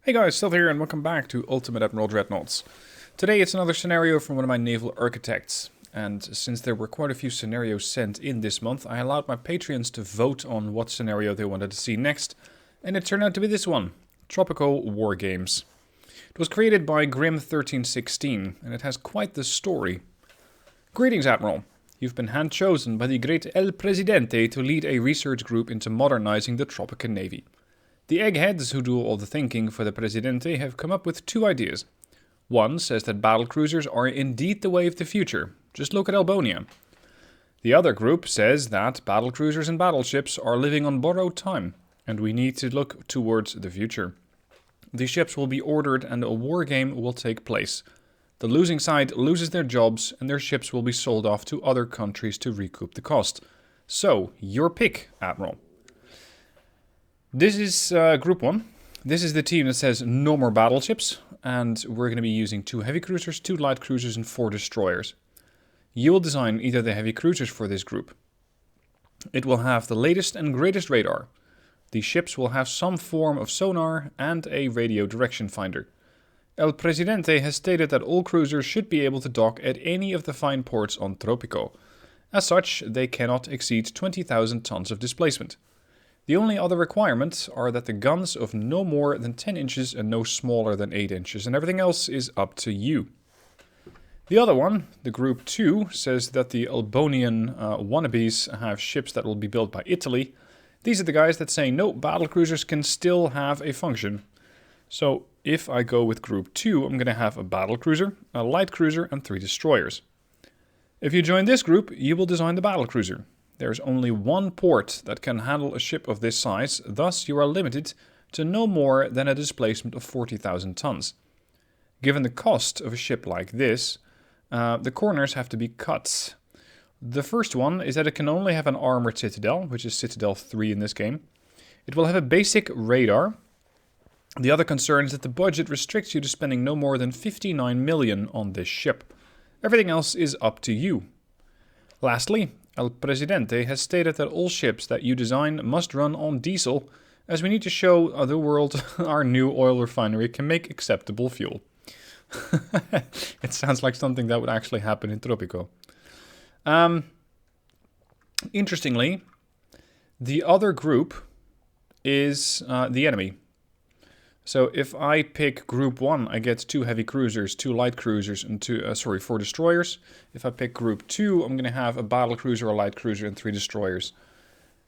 Hey guys, Sylv here and welcome back to Ultimate Admiral Dreadnoughts. Today it's another scenario from one of my naval architects, and since there were quite a few scenarios sent in this month, I allowed my Patreons to vote on what scenario they wanted to see next, and it turned out to be this one, Tropico War Games. It was created by Grim1316, and it has quite the story. Greetings, Admiral. You've been hand-chosen by the great El Presidente to lead a research group into modernizing the Tropican Navy. The Eggheads, who do all the thinking for the Presidente, have come up with two ideas. One says that battlecruisers are indeed the way of the future. Just look at Elbonia. The other group says that battlecruisers and battleships are living on borrowed time, and we need to look towards the future. The ships will be ordered and a war game will take place. The losing side loses their jobs and their ships will be sold off to other countries to recoup the cost. So, your pick, Admiral. This is Group 1. This is the team that says no more battleships, and we're going to be using 2 heavy cruisers, 2 light cruisers, and 4 destroyers. You will design either the heavy cruisers for this group. It will have the latest and greatest radar. The ships will have some form of sonar and a radio direction finder. El Presidente has stated that all cruisers should be able to dock at any of the fine ports on Tropico. As such, they cannot exceed 20,000 tons of displacement. The only other requirements are that the guns of no more than 10 inches and no smaller than 8 inches, and everything else is up to you. The other one, the Group 2, says that the Elbonian wannabes have ships that will be built by Italy. These are the guys that say no, battlecruisers can still have a function. So if I go with Group 2, I'm going to have a battlecruiser, a light cruiser, and 3 destroyers. If you join this group, you will design the battlecruiser. There's only one port that can handle a ship of this size, thus you are limited to no more than a displacement of 40,000 tons. Given the cost of a ship like this, the corners have to be cut. The first one is that it can only have an armored citadel, which is Citadel 3 in this game. It will have a basic radar. The other concern is that the budget restricts you to spending no more than 59 million on this ship. Everything else is up to you. Lastly, El Presidente has stated that all ships that you design must run on diesel, as we need to show the world our new oil refinery can make acceptable fuel. It sounds like something that would actually happen in Tropico. Interestingly, the other group is the enemy. So if I pick Group 1, I get 2 heavy cruisers, 2 light cruisers, and 4 destroyers. If I pick Group 2, I'm going to have a battlecruiser, a light cruiser, and 3 destroyers.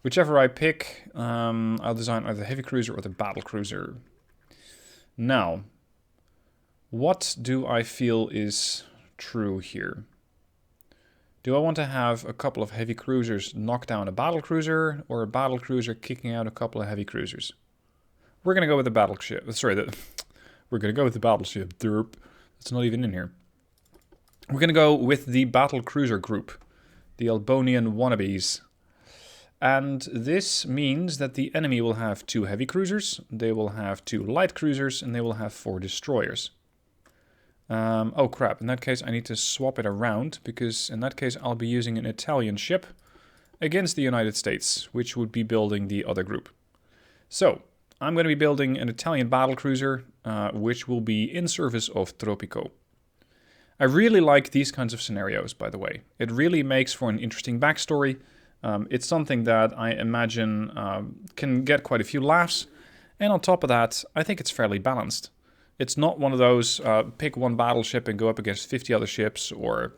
Whichever I pick, I'll design either the heavy cruiser or the battlecruiser. Now, what do I feel is true here? Do I want to have a couple of heavy cruisers knock down a battlecruiser, or a battlecruiser kicking out a couple of heavy cruisers? We're going to go with the battleship. We're going to go with the battleship. Derp. It's not even in here. We're going to go with the battlecruiser group. The Elbonian wannabes. And this means that the enemy will have 2 heavy cruisers. They will have 2 light cruisers. And they will have 4 destroyers. Oh crap. In that case, I need to swap it around. Because in that case, I'll be using an Italian ship against the United States. Which would be building the other group. So, I'm going to be building an Italian battlecruiser, which will be in service of Tropico. I really like these kinds of scenarios, by the way. It really makes for an interesting backstory. It's something that I imagine can get quite a few laughs. And on top of that, I think it's fairly balanced. It's not one of those pick one battleship and go up against 50 other ships, or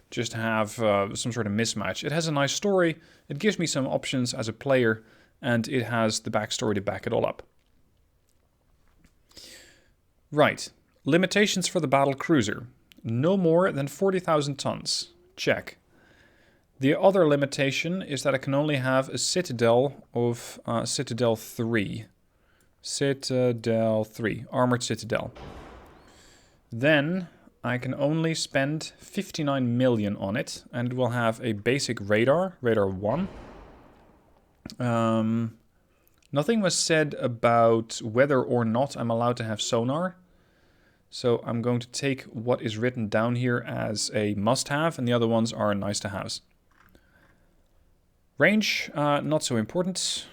just have some sort of mismatch. It has a nice story. It gives me some options as a player. And it has the backstory to back it all up. Right. Limitations for the battlecruiser. No more than 40,000 tons. Check. The other limitation is that it can only have a citadel of Citadel 3. Citadel 3. Armored citadel. Then I can only spend 59 million on it. And it will have a basic radar. Radar 1. Nothing was said about whether or not I'm allowed to have sonar. So I'm going to take what is written down here as a must-have, and the other ones are nice-to-haves. Range, not so important.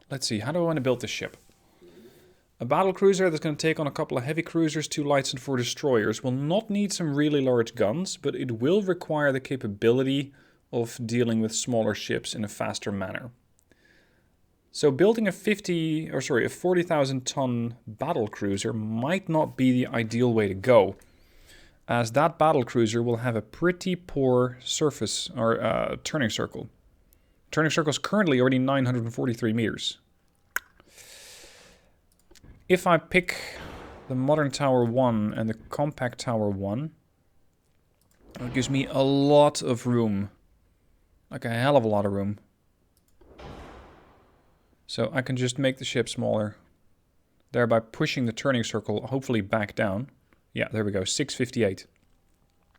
Let's see, how do I want to build this ship? A battlecruiser that's going to take on a couple of heavy cruisers, 2 lights and 4 destroyers will not need some really large guns, but it will require the capability of dealing with smaller ships in a faster manner. So building a 40,000 ton battlecruiser might not be the ideal way to go, as that battlecruiser will have a pretty poor surface or turning circle. Turning circle is currently already 943 meters. If I pick the modern tower 1 and the compact tower 1, it gives me a lot of room, like a hell of a lot of room. So I can just make the ship smaller, thereby pushing the turning circle hopefully back down. Yeah, there we go, 658.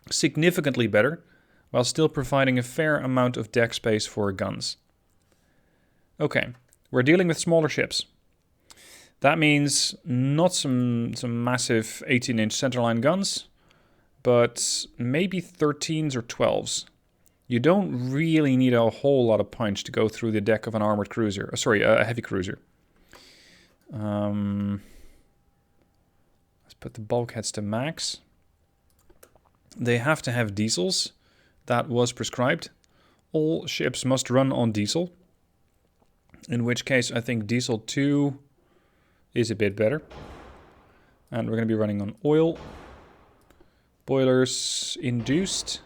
Significantly better, while still providing a fair amount of deck space for guns. Okay, we're dealing with smaller ships. That means not some massive 18-inch centerline guns, but maybe 13s or 12s. You don't really need a whole lot of punch to go through the deck of an armored cruiser. A heavy cruiser. Let's put the bulkheads to max. They have to have diesels. That was prescribed. All ships must run on diesel. In which case, I think diesel 2 is a bit better. And we're going to be running on oil. Boilers induced.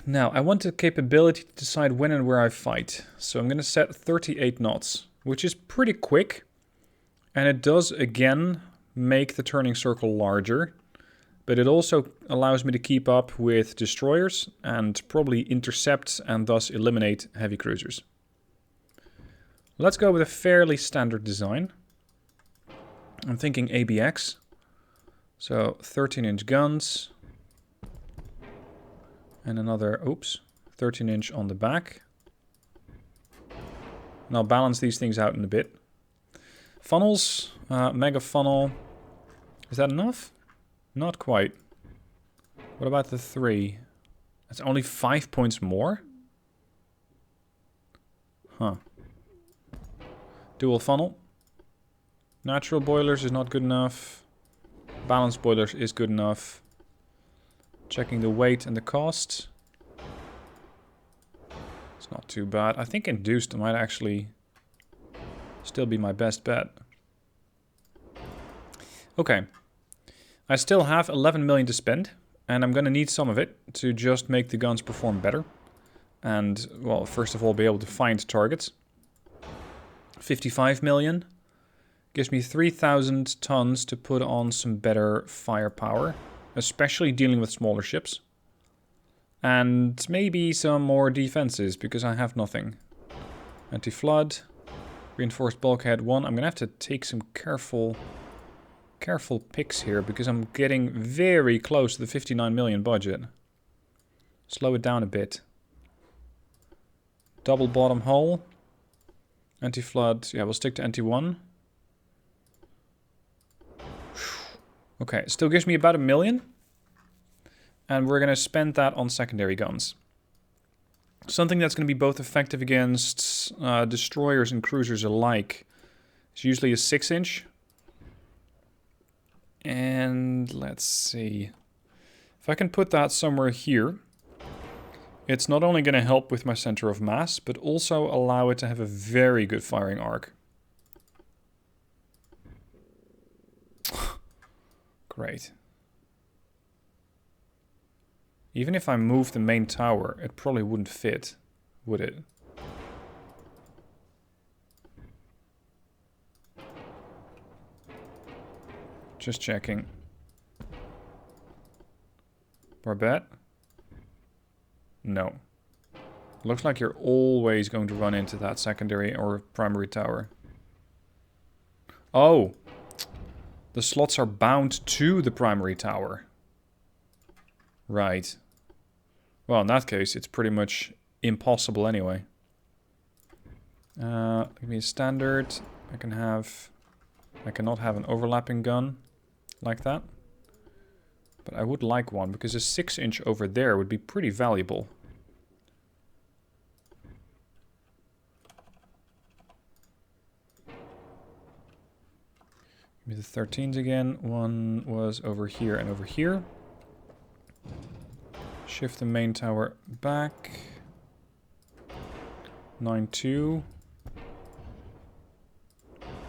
Now, I want the capability to decide when and where I fight. So I'm going to set 38 knots, which is pretty quick. And it does, again, make the turning circle larger. But it also allows me to keep up with destroyers and probably intercept and thus eliminate heavy cruisers. Let's go with a fairly standard design. I'm thinking ABX. So 13-inch guns. And another, 13-inch on the back. And I'll balance these things out in a bit. Funnels, mega funnel. Is that enough? Not quite. What about the 3? That's only 5 points more? Huh. Dual funnel. Natural boilers is not good enough. Balanced boilers is good enough. Checking the weight and the cost. It's not too bad. I think induced might actually still be my best bet. Okay. I still have 11 million to spend, and I'm going to need some of it to just make the guns perform better. And, well, first of all, be able to find targets. 55 million gives me 3,000 tons to put on some better firepower, especially dealing with smaller ships. And maybe some more defenses, because I have nothing. Anti-flood, reinforced bulkhead 1. I'm going to have to take some careful picks here, because I'm getting very close to the 59 million budget. Slow it down a bit. Double bottom hull. Anti-flood, yeah, we'll stick to anti-1. Okay, still gives me about 1 million. And we're going to spend that on secondary guns. Something that's going to be both effective against destroyers and cruisers alike is usually a 6-inch. And let's see. If I can put that somewhere here, it's not only going to help with my center of mass, but also allow it to have a very good firing arc. Great. Even if I move the main tower, it probably wouldn't fit, would it? Just checking. Barbette? No. Looks like you're always going to run into that secondary or primary tower. Oh! The slots are bound to the primary tower. Right. Well, in that case, it's pretty much impossible anyway. Give me a standard. I cannot have an overlapping gun like that. But I would like one, because a 6-inch over there would be pretty valuable. Give me the 13s again. One was over here and over here. Shift the main tower back. 9-2.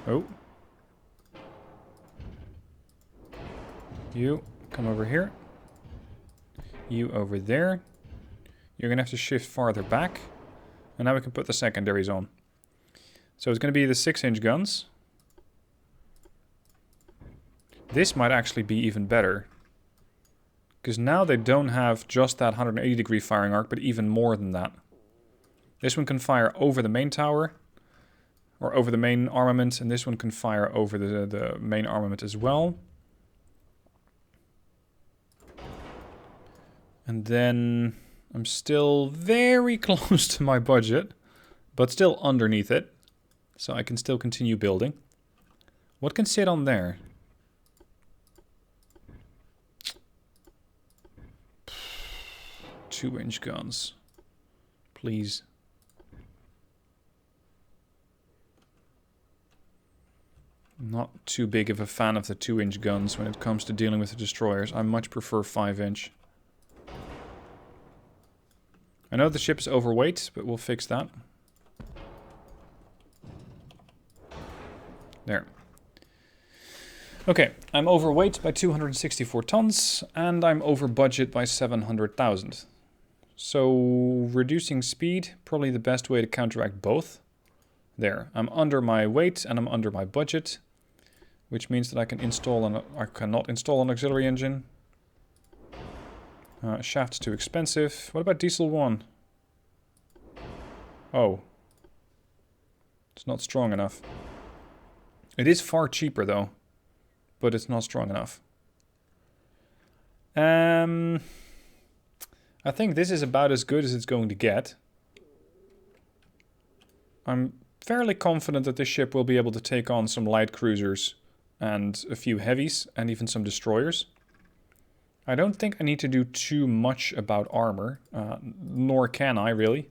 Oh. You, come over here. You over there. You're going to have to shift farther back. And now we can put the secondaries on. So it's going to be the 6-inch guns. This might actually be even better. Because now they don't have just that 180-degree firing arc, but even more than that. This one can fire over the main tower. Or over the main armament. And this one can fire over the main armament as well. And then I'm still very close to my budget. But still underneath it. So I can still continue building. What can sit on there? Two-inch guns. Please. I'm not too big of a fan of the 2-inch guns when it comes to dealing with the destroyers. I much prefer 5-inch. I know the ship is overweight, but we'll fix that. There. Okay, I'm overweight by 264 tons, and I'm over budget by 700,000. So, reducing speed, probably the best way to counteract both. There, I'm under my weight and I'm under my budget, which means that I can install I cannot install an auxiliary engine. Shaft's too expensive. What about diesel 1? Oh. It's not strong enough. It is far cheaper though, but it's not strong enough. I think this is about as good as it's going to get. I'm fairly confident that this ship will be able to take on some light cruisers and a few heavies and even some destroyers. I don't think I need to do too much about armor, nor can I really,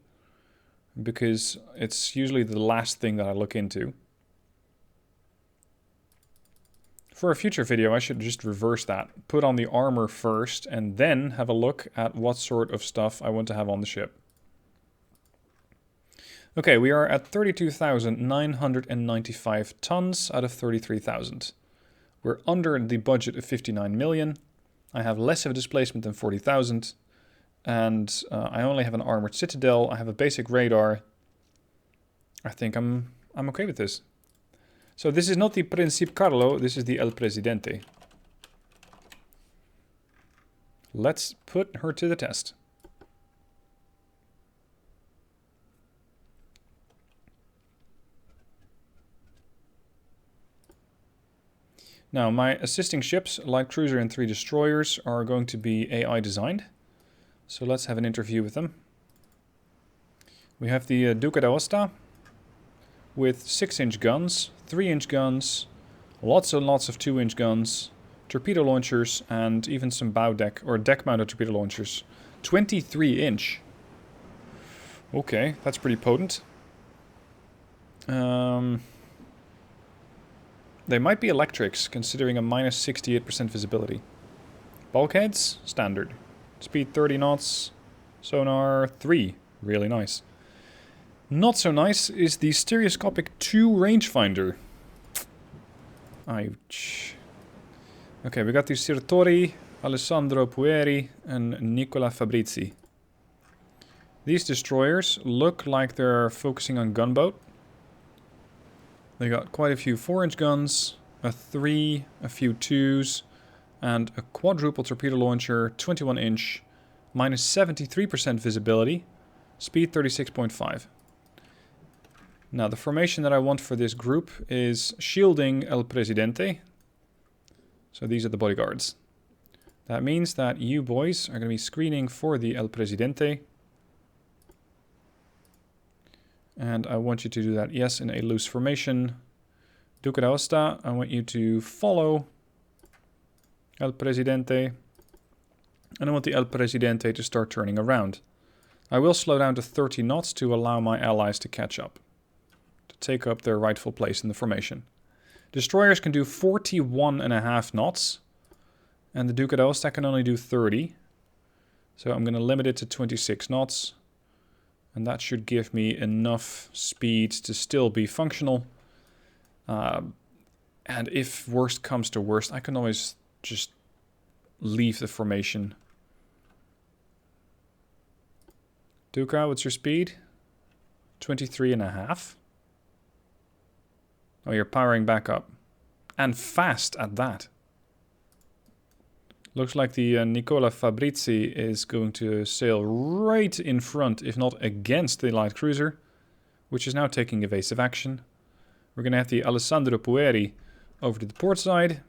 because it's usually the last thing that I look into. For a future video, I should just reverse that. Put on the armor first, and then have a look at what sort of stuff I want to have on the ship. Okay, we are at 32,995 tons out of 33,000. We're under the budget of 59 million. I have less of a displacement than 40,000. And I only have an armored citadel. I have a basic radar. I think I'm okay with this. So this is not the Principe Carlo, this is the El Presidente. Let's put her to the test. Now my assisting ships, light cruiser and 3 destroyers, are going to be AI designed. So let's have an interview with them. We have the Duca d'Aosta with 6-inch guns, 3-inch guns, lots and lots of 2-inch guns, torpedo launchers, and even some bow deck or deck-mounted torpedo launchers. 23-inch. Okay, that's pretty potent. They might be electrics, considering a minus 68% visibility. Bulkheads, standard. Speed 30 knots, sonar 3, really nice. Not so nice is the stereoscopic 2 rangefinder. Ouch. Okay, we got the Sirtori, Alessandro Pueri, and Nicola Fabrizi. These destroyers look like they're focusing on gunboat. They got quite a few 4-inch guns, a 3, a few 2s, and a quadruple torpedo launcher, 21-inch, minus 73% visibility, speed 36.5. Now, the formation that I want for this group is shielding El Presidente. So these are the bodyguards. That means that you boys are going to be screening for the El Presidente. And I want you to do that, yes, in a loose formation. Duca d'Aosta, I want you to follow El Presidente. And I want the El Presidente to start turning around. I will slow down to 30 knots to allow my allies to catch up. To take up their rightful place in the formation. Destroyers can do 41.5 knots. And the Duke of Aosta can only do 30. So I'm going to limit it to 26 knots. And that should give me enough speed to still be functional. And if worst comes to worst, I can always just leave the formation. Duca, what's your speed? 23.5. Oh, you're powering back up. And fast at that. Looks like the Nicola Fabrizi is going to sail right in front, if not against the light cruiser, which is now taking evasive action. We're going to have the Alessandro Pueri over to the port side.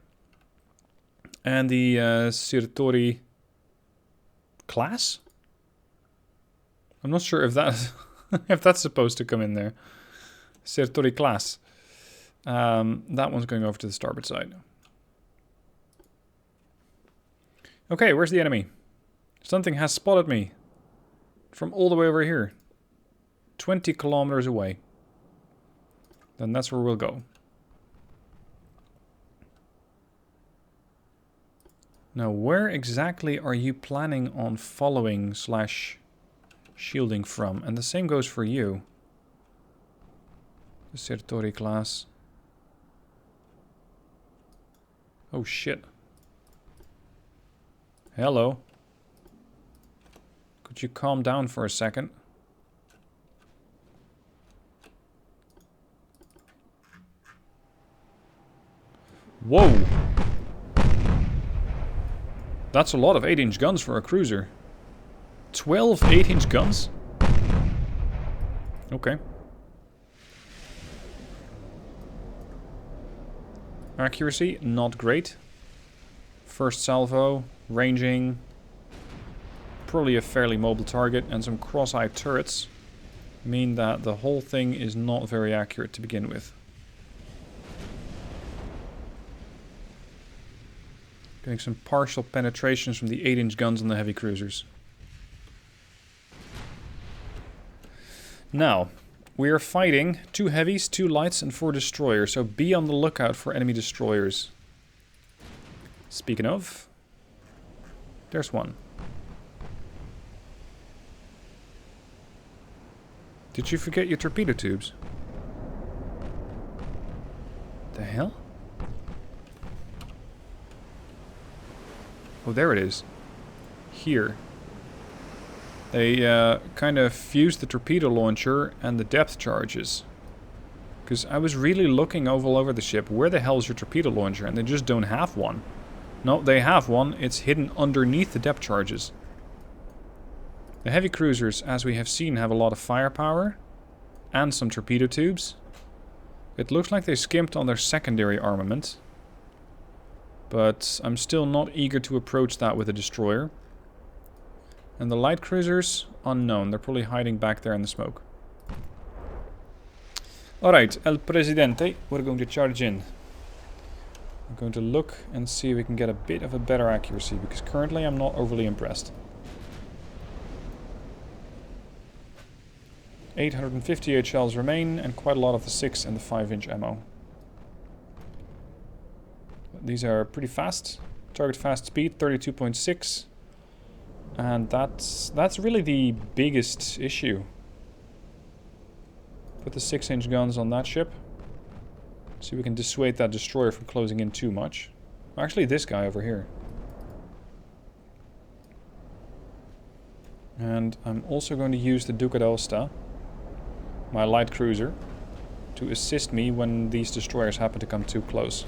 And the Sirtori class? I'm not sure if that if that's supposed to come in there. Sirtori class. That one's going over to the starboard side. Okay, where's the enemy? Something has spotted me. From all the way over here. 20 kilometers away. Then that's where we'll go. Now, where exactly are you planning on following / shielding from? And the same goes for you. The Sertori class. Oh shit. Hello. Could you calm down for a second? Whoa! That's a lot of 8-inch guns for a cruiser. 12 8-inch guns? Okay. Accuracy, not great. First salvo, ranging. Probably a fairly mobile target, and some cross-eye turrets mean that the whole thing is not very accurate to begin with. Getting some partial penetrations from the 8-inch guns on the heavy cruisers. Now, we are fighting 2 heavies, 2 lights, and 4 destroyers, so be on the lookout for enemy destroyers. Speaking of, there's one. Did you forget your torpedo tubes? The hell? Oh, there it is. Here. They kind of fused the torpedo launcher and the depth charges. Because I was really looking all over the ship. Where the hell is your torpedo launcher? And they just don't have one. No, they have one. It's hidden underneath the depth charges. The heavy cruisers, as we have seen, have a lot of firepower. And some torpedo tubes. It looks like they skimped on their secondary armament. But I'm still not eager to approach that with a destroyer. And the light cruisers, unknown. They're probably hiding back there in the smoke. Alright, El Presidente, we're going to charge in. I'm going to look and see if we can get a bit of a better accuracy, because currently I'm not overly impressed. 858 shells remain, and quite a lot of the 6 and the 5-inch ammo. These are pretty fast. Target fast speed, 32.6. And that's really the biggest issue. Put the 6-inch guns on that ship. See if we can dissuade that destroyer from closing in too much. Actually, this guy over here. And I'm also going to use the Duca d'Aosta, my light cruiser, to assist me when these destroyers happen to come too close.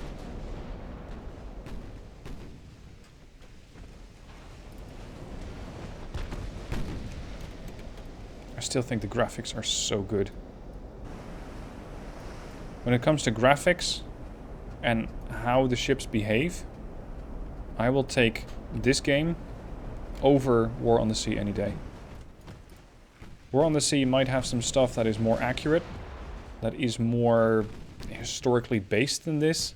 I still think the graphics are so good. When it comes to graphics and how the ships behave, I will take this game over War on the Sea any day. War on the Sea might have some stuff that is more accurate, that is more historically based than this,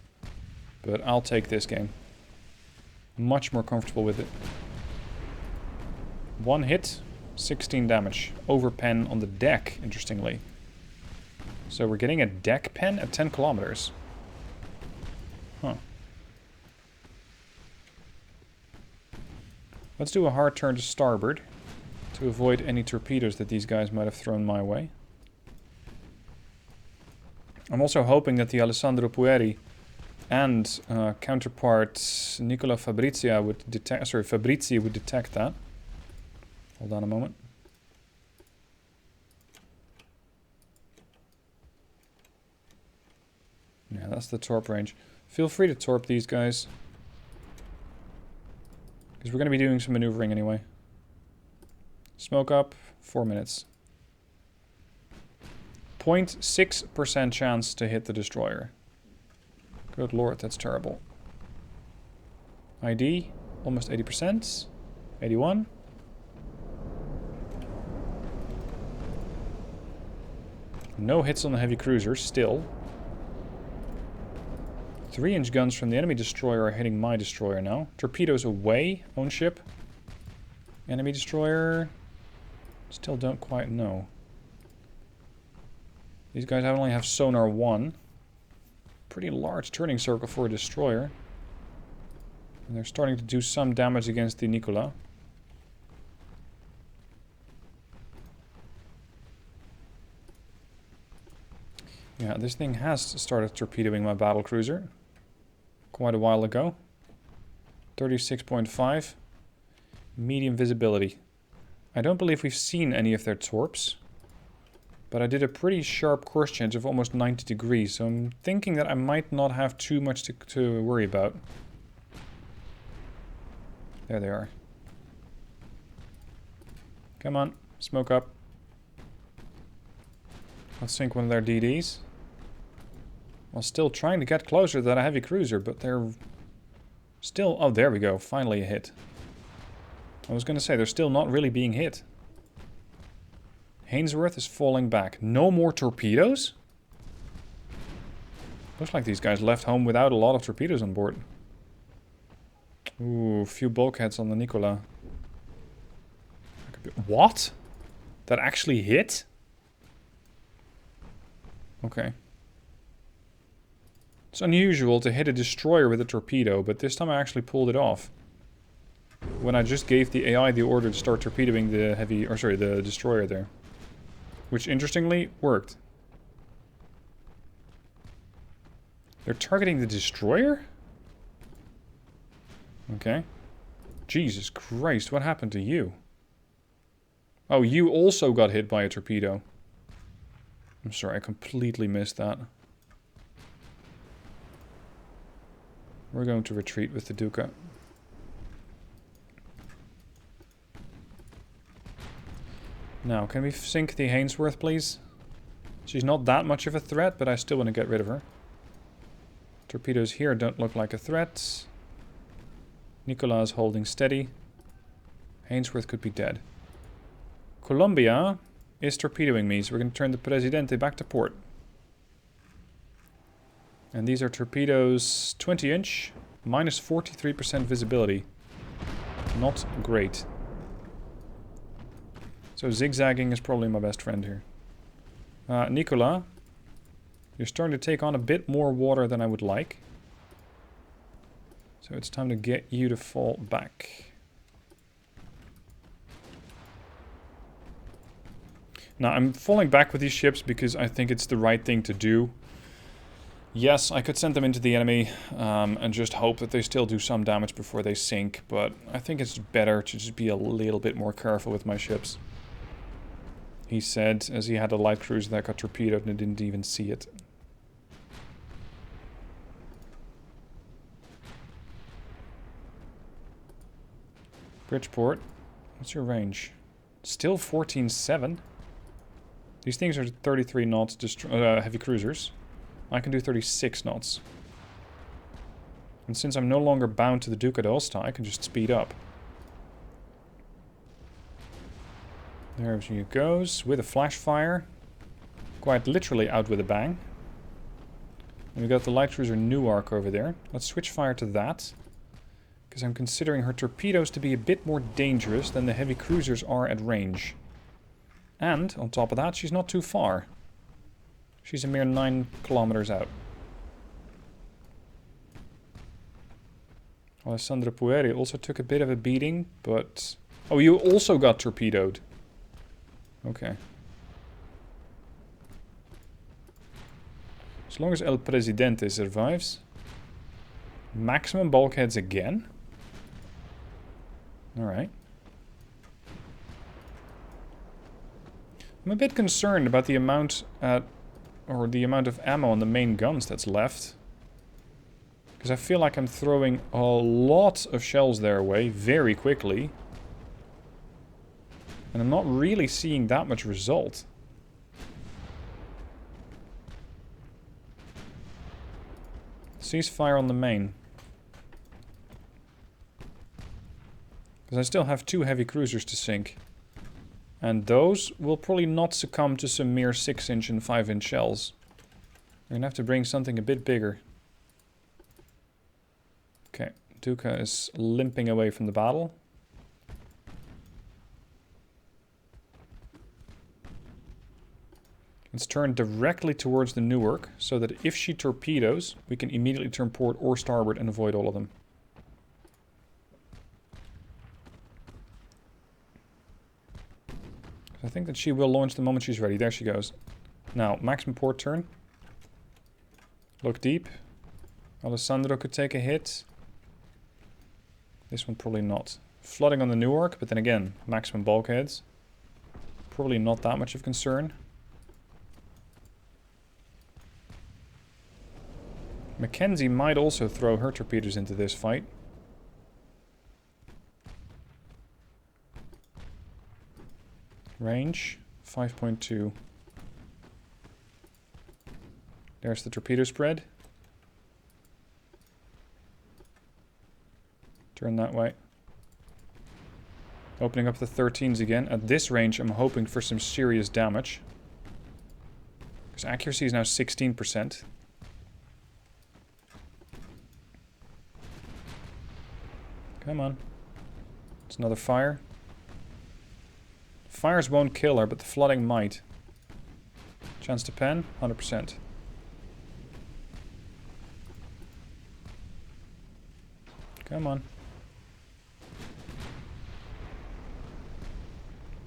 but I'll take this game. Much more comfortable with it. 1 hit, 16 damage. Over pen on the deck, interestingly. So we're getting a deck pen at 10 kilometers. Let's do a hard turn to starboard to avoid any torpedoes that these guys might have thrown my way. I'm also hoping that the Alessandro Pueri and counterpart Nicola Fabrizi would detect that. Hold on a moment. Yeah, that's the torp range. Feel free to torp these guys, because we're going to be doing some maneuvering anyway. Smoke up, 4 minutes. 0.6% chance to hit the destroyer. Good lord, that's terrible. ID, almost 80%. 81. No hits on the heavy cruiser, still. 3-inch guns from the enemy destroyer are hitting my destroyer now. Torpedoes away, own ship. Enemy destroyer, still don't quite know. These guys only have Sonar 1. Pretty large turning circle for a destroyer. And they're starting to do some damage against the Nicola. Yeah, this thing has started torpedoing my battlecruiser quite a while ago. 36.5. Medium visibility. I don't believe we've seen any of their torps. But I did a pretty sharp course change of almost 90 degrees, so I'm thinking that I might not have too much to worry about. There they are. Come on, smoke up. Let's sink one of their DDs. While still trying to get closer to that heavy cruiser, but they're still... Oh, there we go, finally a hit. I was going to say, they're still not really being hit. Hainsworth is falling back. No more torpedoes? Looks like these guys left home without a lot of torpedoes on board. Ooh, a few bulkheads on the Nicola. What? That actually hit? Okay. It's unusual to hit a destroyer with a torpedo, but this time I actually pulled it off. When I just gave the AI the order to start torpedoing the destroyer there. Which, interestingly, worked. They're targeting the destroyer? Okay. Jesus Christ, what happened to you? Oh, you also got hit by a torpedo. I'm sorry, I completely missed that. We're going to retreat with the Duca. Now, can we sink the Hainsworth, please? She's not that much of a threat, but I still want to get rid of her. Torpedoes here don't look like a threat. Nicola is holding steady. Hainsworth could be dead. Colombia is torpedoing me, so we're going to turn the Presidente back to port. And these are torpedoes 20-inch, minus 43% visibility. Not great. So zigzagging is probably my best friend here. Nicola, you're starting to take on a bit more water than I would like. So it's time to get you to fall back. Now, I'm falling back with these ships because I think it's the right thing to do. Yes, I could send them into the enemy and just hope that they still do some damage before they sink, but I think it's better to just be a little bit more careful with my ships. He said, as he had a light cruiser that got torpedoed and didn't even see it. Bridgeport, what's your range? Still 14.7. These things are 33 knots heavy cruisers. I can do 36 knots. And since I'm no longer bound to the Duca d'Aosta, I can just speed up. There she goes, with a flash fire. Quite literally out with a bang. And we got the light cruiser Newark over there. Let's switch fire to that. Because I'm considering her torpedoes to be a bit more dangerous than the heavy cruisers are at range. And, on top of that, she's not too far. She's a mere 9 kilometers out. Alessandro Pueri also took a bit of a beating, but... Oh, you also got torpedoed. Okay. As long as El Presidente survives. Maximum bulkheads again? Alright. I'm a bit concerned about the amount the amount of ammo on the main guns that's left. Because I feel like I'm throwing a lot of shells their way very quickly. And I'm not really seeing that much result. Ceasefire on the main. Because I still have 2 heavy cruisers to sink. And those will probably not succumb to some mere 6-inch and 5-inch shells. We're gonna have to bring something a bit bigger. Okay, Duca is limping away from the battle. Let's turn directly towards the Newark, so that if she torpedoes, we can immediately turn port or starboard and avoid all of them. I think that she will launch the moment she's ready. There she goes. Now, maximum port turn. Look deep. Alessandro could take a hit. This one probably not. Flooding on the Newark, but then again, maximum bulkheads. Probably not that much of concern. Mackenzie might also throw her torpedoes into this fight. Range, 5.2. There's the torpedo spread. Turn that way. Opening up the 13s again. At this range, I'm hoping for some serious damage. Because accuracy is now 16%. Come on. It's another fire. Fires won't kill her, but the flooding might. Chance to pen, 100%. Come on.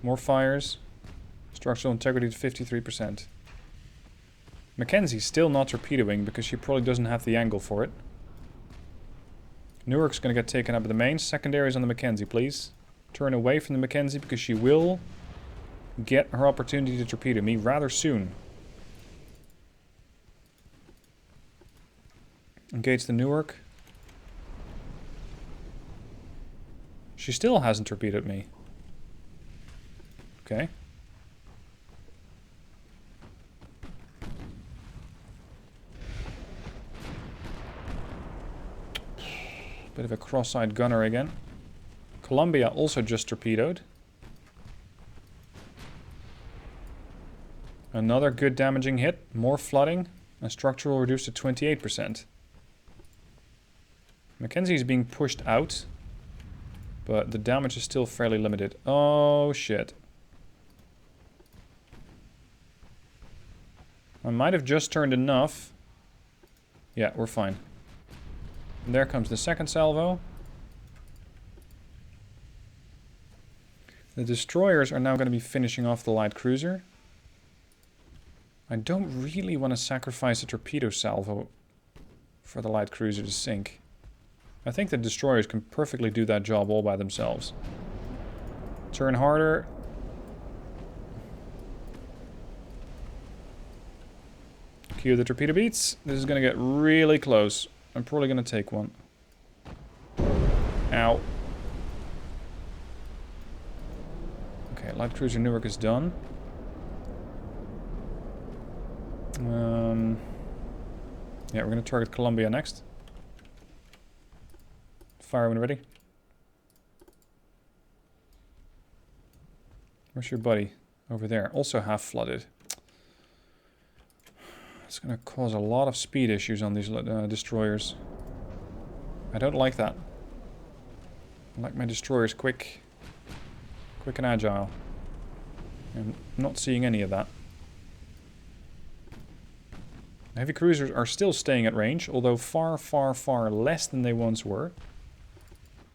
More fires. Structural integrity to 53%. Mackenzie's still not torpedoing because she probably doesn't have the angle for it. Newark's going to get taken up at the main. Secondaries on the Mackenzie, please. Turn away from the Mackenzie because she will get her opportunity to torpedo me rather soon. Engage the Newark. She still hasn't torpedoed me. Okay. Bit of a cross-eyed gunner again. Columbia also just torpedoed. Another good damaging hit. More flooding. And structural reduced to 28%. Mackenzie is being pushed out. But the damage is still fairly limited. Oh, shit. I might have just turned enough. Yeah, we're fine. And there comes the second salvo. The destroyers are now going to be finishing off the light cruiser. I don't really want to sacrifice a torpedo salvo for the light cruiser to sink. I think the destroyers can perfectly do that job all by themselves. Turn harder. Cue the torpedo beats. This is going to get really close. I'm probably going to take one. Ow. Okay, light cruiser Newark is done. Yeah, we're going to target Columbia next. Fire when ready. Where's your buddy? Over there. Also half flooded. It's going to cause a lot of speed issues on these destroyers. I don't like that. I like my destroyers quick and agile. I'm not seeing any of that. Heavy cruisers are still staying at range, although far, far, far less than they once were.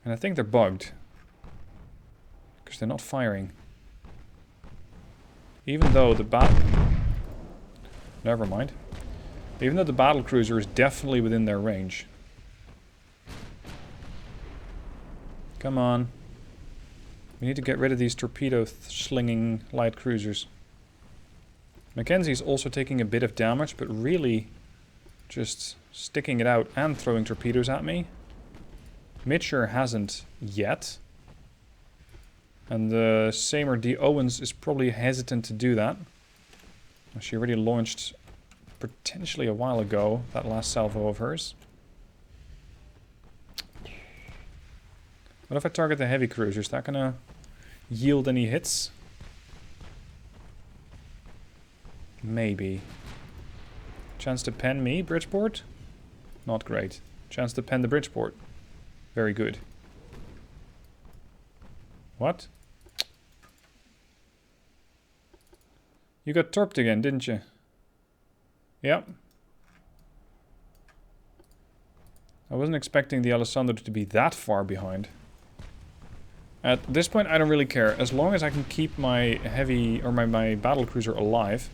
And I think they're bugged. Because they're not firing. Even though the Never mind. Even though the Battlecruiser is definitely within their range. Come on. We need to get rid of these torpedo-slinging light cruisers. Mackenzie's also taking a bit of damage, but really just sticking it out and throwing torpedoes at me. Mitcher hasn't yet. And the Seymour D. Owens is probably hesitant to do that. She already launched potentially a while ago, that last salvo of hers. What if I target the heavy cruiser? Is that gonna yield any hits? Maybe. Chance to pen me, Bridgeport? Not great. Chance to pen the Bridgeport. Very good. What? You got torped again, didn't you? Yep. I wasn't expecting the Alessandro to be that far behind. At this point, I don't really care. As long as I can keep my heavy, or my battlecruiser alive,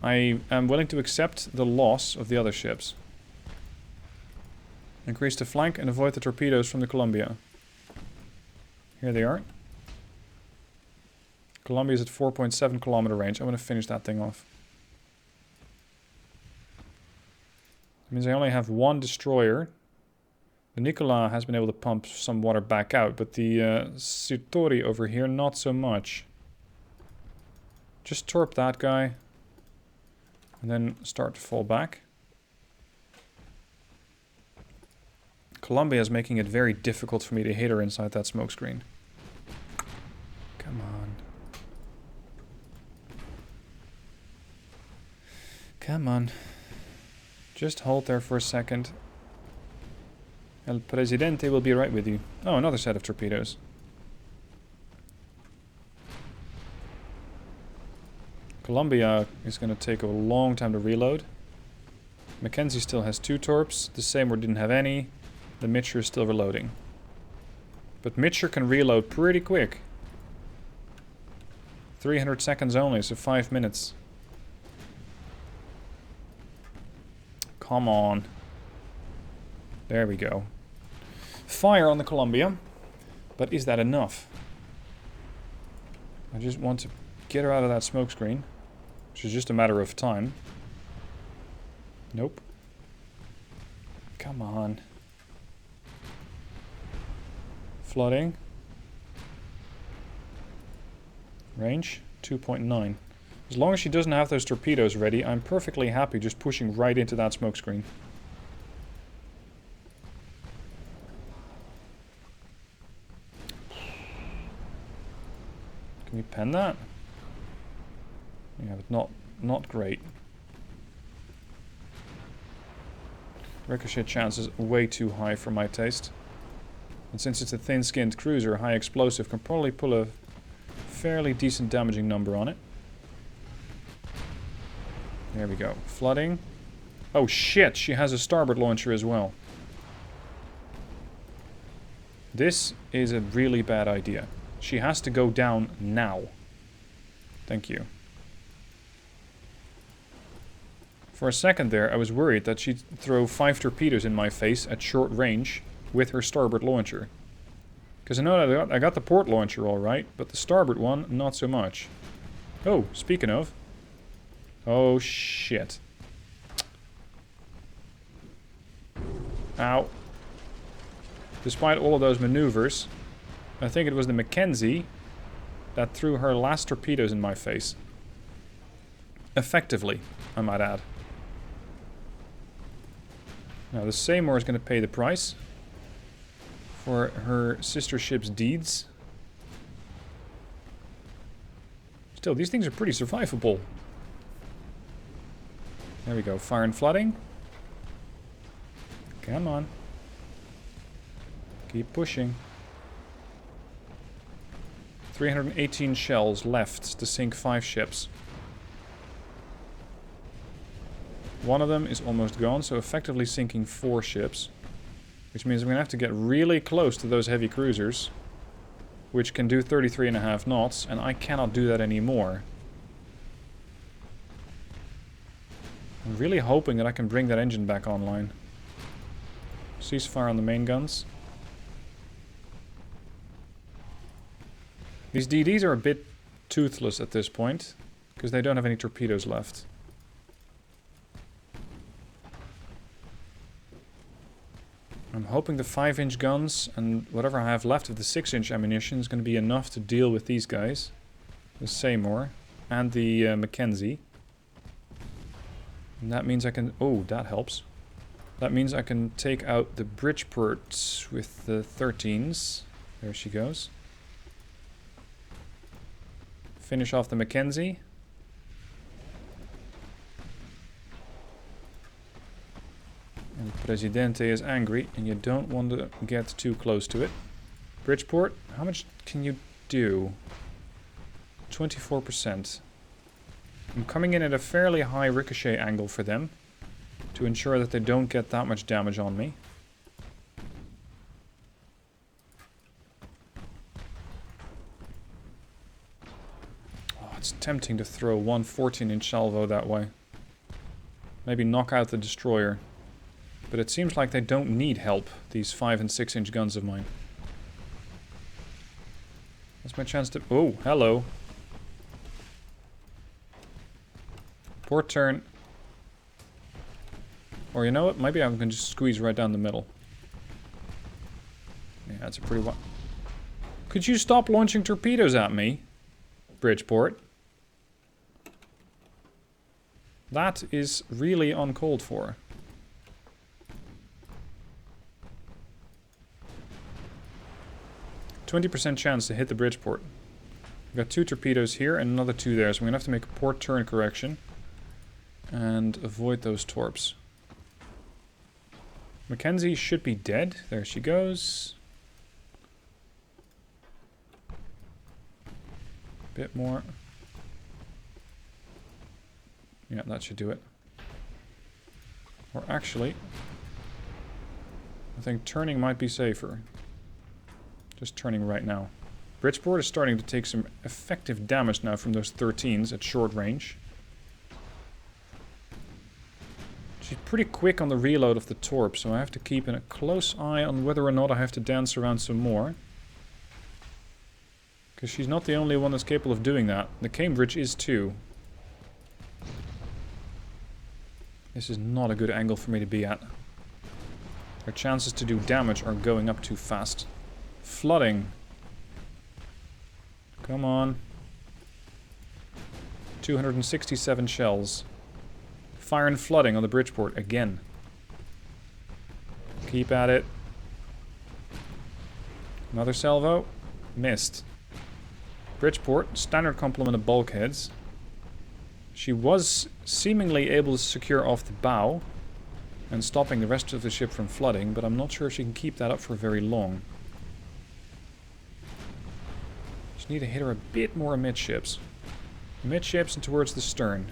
I am willing to accept the loss of the other ships. Increase the flank and avoid the torpedoes from the Columbia. Here they are. Columbia is at 4.7 kilometer range. I want to finish that thing off. That means I only have one destroyer. The Nicola has been able to pump some water back out, but the Sirtori over here, not so much. Just torp that guy. And then start to fall back. Columbia is making it very difficult for me to hit her inside that smokescreen. Come on. Come on. Just hold there for a second. El Presidente will be right with you. Oh, another set of torpedoes. Columbia is going to take a long time to reload. Mackenzie still has 2 torps. The Seymour didn't have any. The Mitcher is still reloading. But Mitcher can reload pretty quick. 300 seconds only, so 5 minutes. Come on. There we go. Fire on the Columbia. But is that enough? I just want to get her out of that smokescreen. Which is just a matter of time. Nope. Come on. Flooding. Range 2.9. As long as she doesn't have those torpedoes ready, I'm perfectly happy just pushing right into that smokescreen. Can we pen that? Yeah, but not great. Ricochet chance is way too high for my taste. And since it's a thin-skinned cruiser, high explosive can probably pull a fairly decent damaging number on it. There we go. Flooding. Oh shit, she has a starboard launcher as well. This is a really bad idea. She has to go down now. Thank you. For a second there, I was worried that she'd throw 5 torpedoes in my face at short range with her starboard launcher. Because I know that I got the port launcher alright, but the starboard one, not so much. Oh, speaking of. Oh, shit. Ow. Despite all of those maneuvers, I think it was the Mackenzie that threw her last torpedoes in my face. Effectively, I might add. Now, the Seymour is going to pay the price for her sister ship's deeds. Still, these things are pretty survivable. There we go. Fire and flooding. Come on. Keep pushing. 318 shells left to sink 5 ships. One of them is almost gone, so effectively sinking 4 ships. Which means I'm going to have to get really close to those heavy cruisers, which can do 33.5 knots, and I cannot do that anymore. I'm really hoping that I can bring that engine back online. Ceasefire on the main guns. These DDs are a bit toothless at this point, because they don't have any torpedoes left. I'm hoping the 5-inch guns and whatever I have left of the 6-inch ammunition is going to be enough to deal with these guys. The Seymour and the Mackenzie. And that means I can... Oh, that helps. That means I can take out the Bridgeport with the 13s. There she goes. Finish off the Mackenzie. And Presidente is angry, and you don't want to get too close to it. Bridgeport, how much can you do? 24%. I'm coming in at a fairly high ricochet angle for them, to ensure that they don't get that much damage on me. Oh, it's tempting to throw one 14-inch salvo that way. Maybe knock out the destroyer. But it seems like they don't need help, these 5 and 6-inch guns of mine. That's my chance to... Oh, hello. Port turn. Or you know what? Maybe I can just squeeze right down the middle. Yeah, that's a pretty... Could you stop launching torpedoes at me, Bridgeport? That is really uncalled for. 20% chance to hit the Bridgeport. We've got 2 torpedoes here and another 2 there, so we're going to have to make a port turn correction and avoid those torps. Mackenzie should be dead. There she goes. Bit more. Yeah, that should do it. Or actually, I think turning might be safer. Just turning right now. Bridgeport is starting to take some effective damage now from those 13s at short range. She's pretty quick on the reload of the torp, so I have to keep a close eye on whether or not I have to dance around some more. Because she's not the only one that's capable of doing that. The Cambridge is too. This is not a good angle for me to be at. Her chances to do damage are going up too fast. Flooding. Come on. 267 shells. Fire and flooding on the Bridgeport again. Keep at it. Another salvo. Missed. Bridgeport, standard complement of bulkheads. She was seemingly able to secure off the bow and stopping the rest of the ship from flooding, but I'm not sure if she can keep that up for very long. Just need to hit her a bit more amidships. Amidships and towards the stern.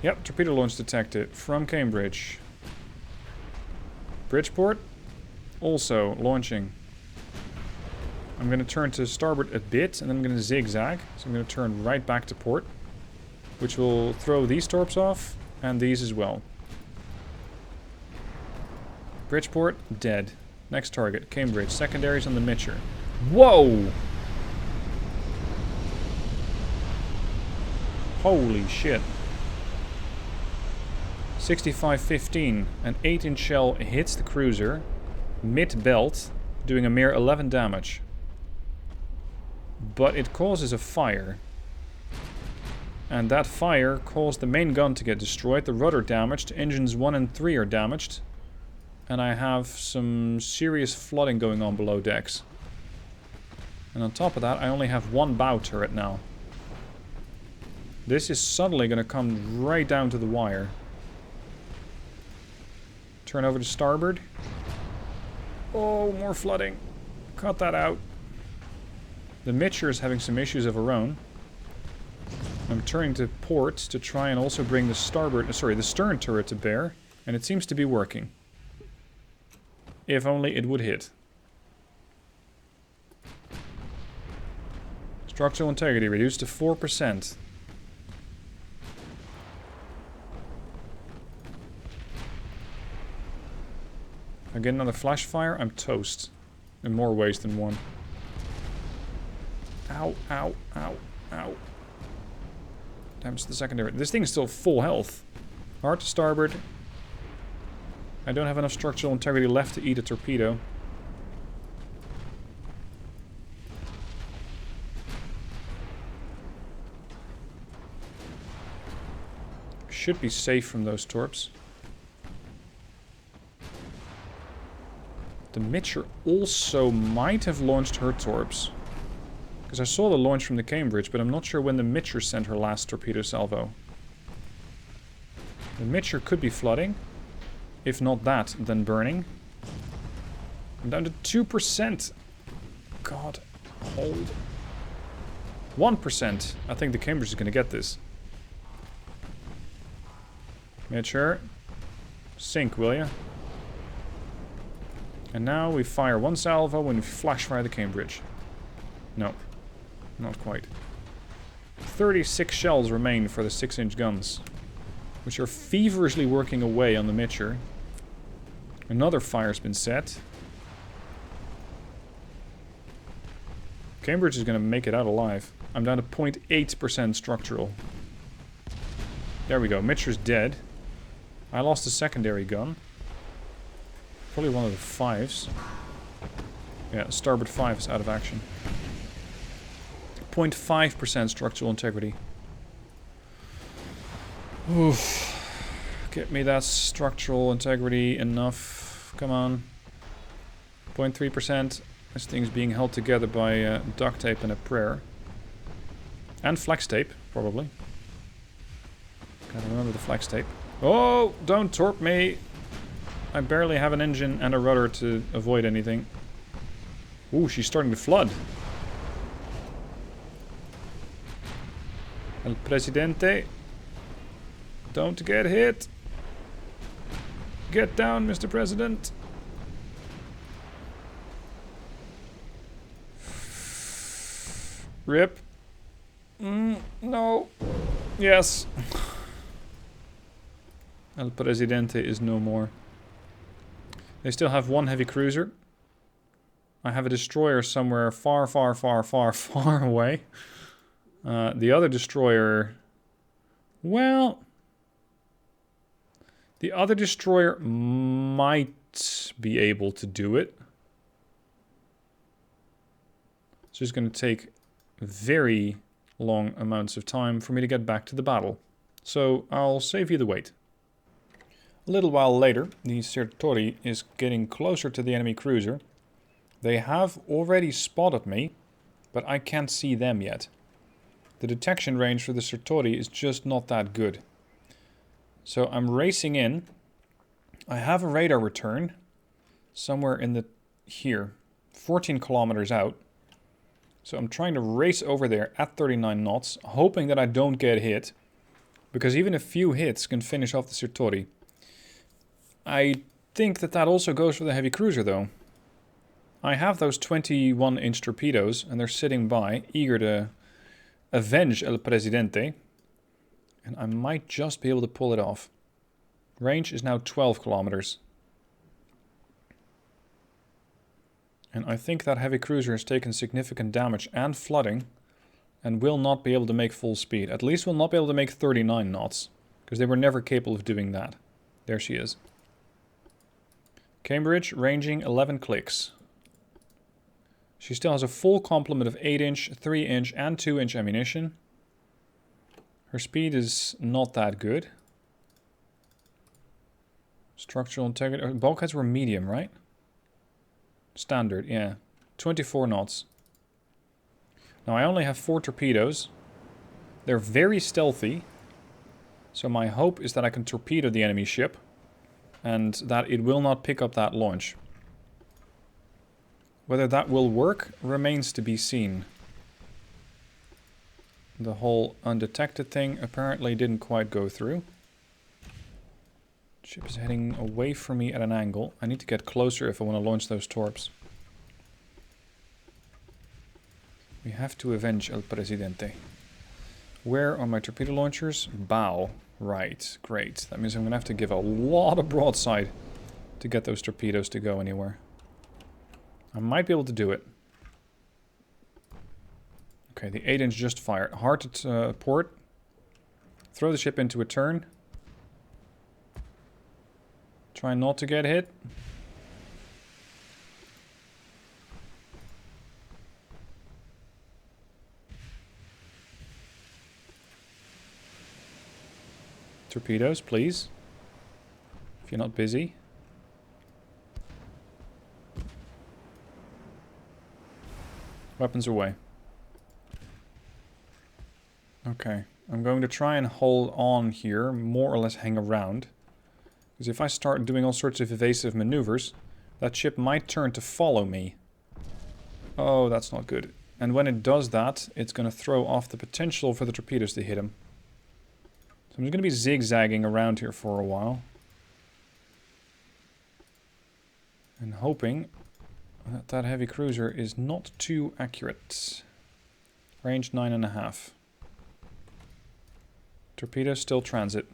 Yep, torpedo launch detected from Cambridge. Bridgeport, also launching. I'm going to turn to starboard a bit, and then I'm going to zigzag. So I'm going to turn right back to port, which will throw these torps off, and these as well. Bridgeport, dead. Next target, Cambridge. Secondaries on the Mitcher. Whoa! Holy shit. 65-15. An 8-inch shell hits the cruiser, mid-belt, doing a mere 11 damage. But it causes a fire. And that fire caused the main gun to get destroyed, the rudder damaged, engines 1 and 3 are damaged. And I have some serious flooding going on below decks. And on top of that, I only have 1 bow turret now. This is suddenly going to come right down to the wire. Turn over to starboard. Oh, more flooding. Cut that out. The Mitcher is having some issues of her own. I'm turning to port to try and also bring the starboard, sorry, the stern turret to bear. And it seems to be working. If only it would hit. Structural integrity reduced to 4%. If I get another flash fire, I'm toast. In more ways than one. Ow, ow, ow, ow. Damage to the secondary. This thing is still full health. Hard to starboard. I don't have enough structural integrity left to eat a torpedo. Should be safe from those torps. The Mitcher also might have launched her torps. Because I saw the launch from the Cambridge, but I'm not sure when the Mitcher sent her last torpedo salvo. The Mitcher could be flooding. If not that, then burning. I'm down to 2%. God, hold. 1%. I think the Cambridge is going to get this. Mitcher. Sink, will ya? And now we fire one salvo when we flash fire the Cambridge. No. Not quite. 36 shells remain for the 6-inch guns, which are feverishly working away on the Mitcher. Another fire's been set. Cambridge is going to make it out alive. I'm down to 0.8% structural. There we go. Mitcher's dead. I lost a secondary gun. Probably one of the 5s. Yeah, starboard 5 is out of action. 0.5% structural integrity. Oof. Get me that structural integrity enough. Come on. 0.3%. This thing's being held together by duct tape and a prayer. And flex tape, probably. Gotta remember the flex tape. Oh, don't torp me. I barely have an engine and a rudder to avoid anything. Ooh, she's starting to flood. El Presidente. Don't get hit. Get down, Mr. President. Rip. No. Yes. El Presidente is no more. They still have one heavy cruiser. I have a destroyer somewhere far, far, far, far, far away. The other destroyer... Well... The other destroyer might be able to do it. It's just going to take very long amounts of time for me to get back to the battle. So I'll save you the wait. A little while later, the Sertori is getting closer to the enemy cruiser. They have already spotted me, but I can't see them yet. The detection range for the Sertori is just not that good. So I'm racing in. I have a radar return somewhere in the here, 14 kilometers out. So I'm trying to race over there at 39 knots, hoping that I don't get hit, because even a few hits can finish off the Sertori. I think that that also goes for the heavy cruiser, though. I have those 21-inch torpedoes, and they're sitting by, eager to avenge El Presidente. And I might just be able to pull it off. Range is now 12 kilometers. And I think that heavy cruiser has taken significant damage and flooding, and will not be able to make full speed. At least will not be able to make 39 knots, because they were never capable of doing that. There she is. Cambridge, ranging 11 clicks. She still has a full complement of 8-inch, 3-inch, and 2-inch ammunition. Her speed is not that good. Structural integrity. Bulkheads were medium, right? Standard, yeah. 24 knots. Now I only have 4 torpedoes. They're very stealthy. So my hope is that I can torpedo the enemy ship. And that it will not pick up that launch. Whether that will work remains to be seen. The whole undetected thing apparently didn't quite go through. Ship is heading away from me at an angle. I need to get closer if I want to launch those torps. We have to avenge El Presidente. Where are my torpedo launchers? Bow. Right, great. That means I'm going to have to give a lot of broadside to get those torpedoes to go anywhere. I might be able to do it. Okay, the 8-inch just fired. Hard at port. Throw the ship into a turn. Try not to get hit. Torpedoes, please. If you're not busy. Weapons away. Okay. I'm going to try and hold on here, more or less hang around. Because if I start doing all sorts of evasive maneuvers, that ship might turn to follow me. Oh, that's not good. And when it does that, it's going to throw off the potential for the torpedoes to hit him. So I'm just going to be zigzagging around here for a while. And hoping that that heavy cruiser is not too accurate. Range 9.5. Torpedo still transit.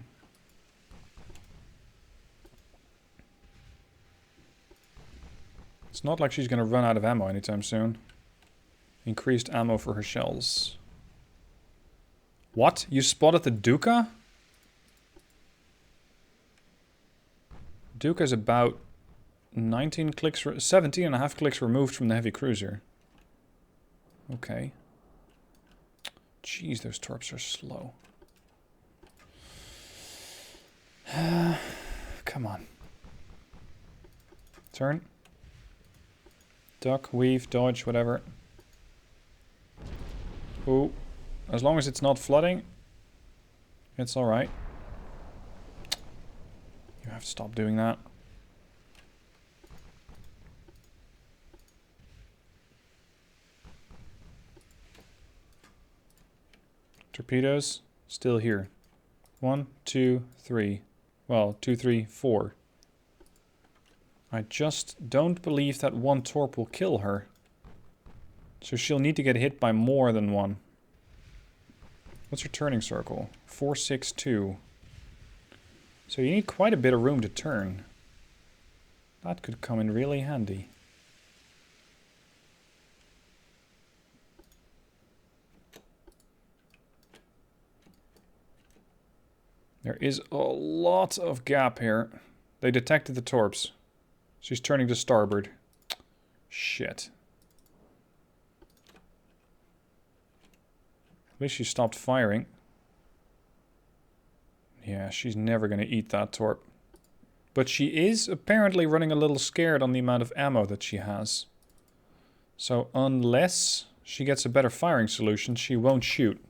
It's not like she's going to run out of ammo anytime soon. Increased ammo for her shells. What? You spotted the Duca? Duca's about 19 clicks, 17.5 clicks removed from the heavy cruiser. Okay. Jeez, those torps are slow. Come on. Turn. Duck, weave, dodge, whatever. Ooh. As long as it's not flooding, it's alright. You have to stop doing that. Torpedoes, still here. 1, 2, 3. Well, 2, 3, 4. I just don't believe that one torp will kill her. So she'll need to get hit by more than one. What's her turning circle? 462. So you need quite a bit of room to turn. That could come in really handy. There is a lot of gap here. They detected the torps. She's turning to starboard. Shit. At least she stopped firing. Yeah, she's never going to eat that torp. But she is apparently running a little scared on the amount of ammo that she has. So unless she gets a better firing solution, she won't shoot.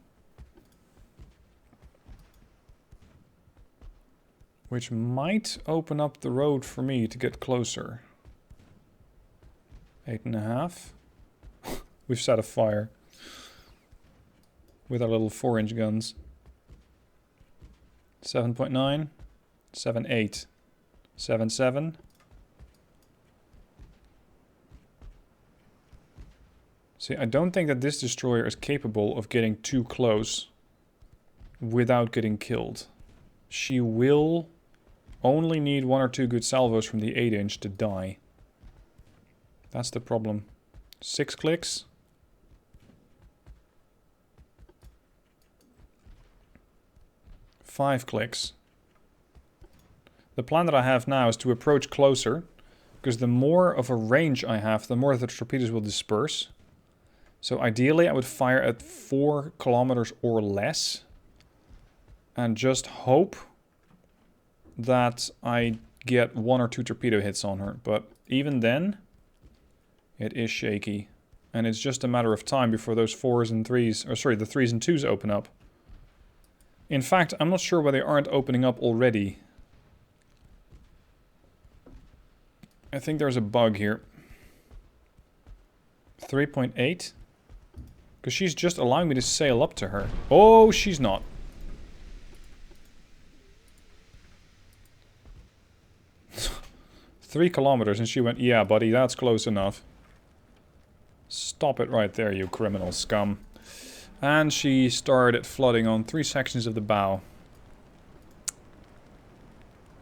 Which might open up the road for me to get closer. 8.5. We've set a fire. With our little 4-inch guns. 7.9. 7.8. 7.7. See, I don't think that this destroyer is capable of getting too close without getting killed. She will only need 1 or 2 good salvos from the 8-inch to die. That's the problem. 6 clicks. Five clicks. The plan that I have now is to approach closer, because the more of a range I have, the more the torpedoes will disperse. So ideally I would fire at 4 kilometers or less, and just hope that I get 1 or 2 torpedo hits on her. But even then, it is shaky. And it's just a matter of time before those 4s and 3s, or sorry, the 3s and 2s open up. In fact, I'm not sure why they aren't opening up already. I think there's a bug here. 3.8? Because she's just allowing me to sail up to her. Oh, she's not. 3 kilometers, and she went, yeah, buddy, that's close enough. Stop it right there, you criminal scum. And she started flooding on 3 sections of the bow.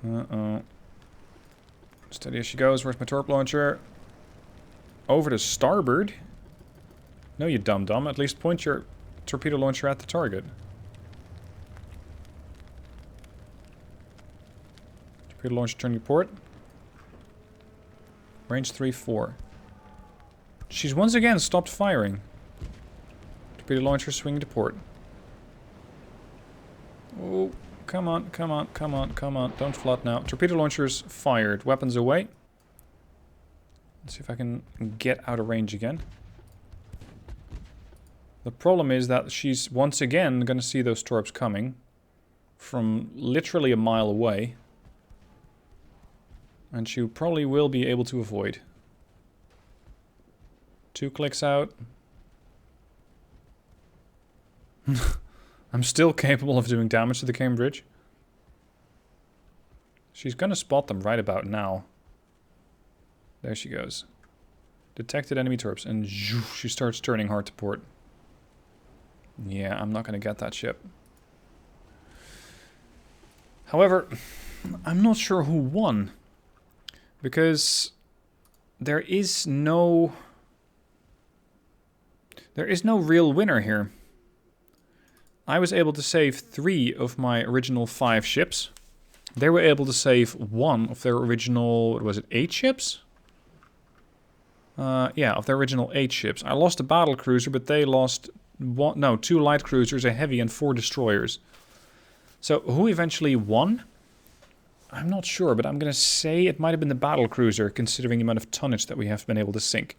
Uh-oh. Steady as she goes. Where's my torp launcher? Over to starboard? No, you dum-dum. At least point your torpedo launcher at the target. Torpedo launcher turning to port. Range 3-4. She's once again stopped firing. Torpedo launcher swinging to port. Oh, come on, come on, come on, come on. Don't flood now. Torpedo launchers fired. Weapons away. Let's see if I can get out of range again. The problem is that she's once again going to see those torps coming from literally a mile away. And she probably will be able to avoid. 2 clicks out. I'm still capable of doing damage to the Cambridge. She's gonna spot them right about now. There she goes. Detected enemy torps, and she starts turning hard to port. Yeah, I'm not gonna get that ship. However, I'm not sure who won. Because there is no real winner here. I was able to save 3 of my original 5 ships. They were able to save 1 of their original, what was it, 8 ships? Yeah, of their original 8 ships. I lost a Battlecruiser, but they lost 2 light cruisers, a heavy, and 4 destroyers. So who eventually won? I'm not sure, but I'm going to say it might have been the Battlecruiser, considering the amount of tonnage that we have been able to sink.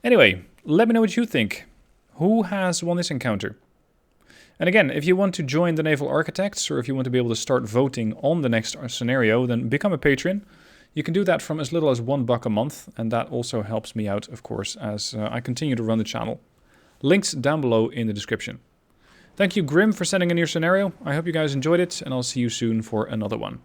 Anyway, let me know what you think. Who has won this encounter? And again, if you want to join the Naval Architects, or if you want to be able to start voting on the next scenario, then become a patron. You can do that from as little as $1 a month, and that also helps me out, of course, as I continue to run the channel. Links down below in the description. Thank you, Grim, for sending in your scenario. I hope you guys enjoyed it, and I'll see you soon for another one.